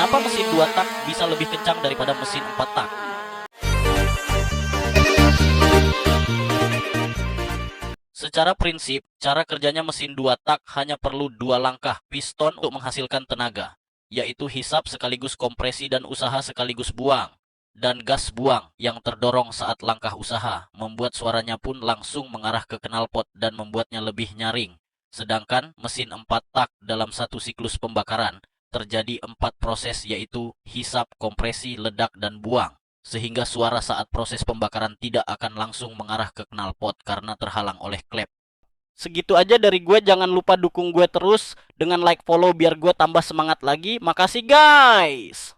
Kenapa mesin 2 tak bisa lebih kencang daripada mesin 4 tak? Secara prinsip, cara kerjanya mesin 2 tak hanya perlu dua langkah piston untuk menghasilkan tenaga, yaitu hisap sekaligus kompresi dan usaha sekaligus buang. Dan gas buang yang terdorong saat langkah usaha, membuat suaranya pun langsung mengarah ke knalpot dan membuatnya lebih nyaring. Sedangkan mesin 4 tak dalam satu siklus pembakaran, terjadi 4 proses yaitu hisap, kompresi, ledak, dan buang. Sehingga suara saat proses pembakaran tidak akan langsung mengarah ke knalpot karena terhalang oleh klep. Segitu aja dari gue, jangan lupa dukung gue terus dengan like follow biar gue tambah semangat lagi. Makasih guys.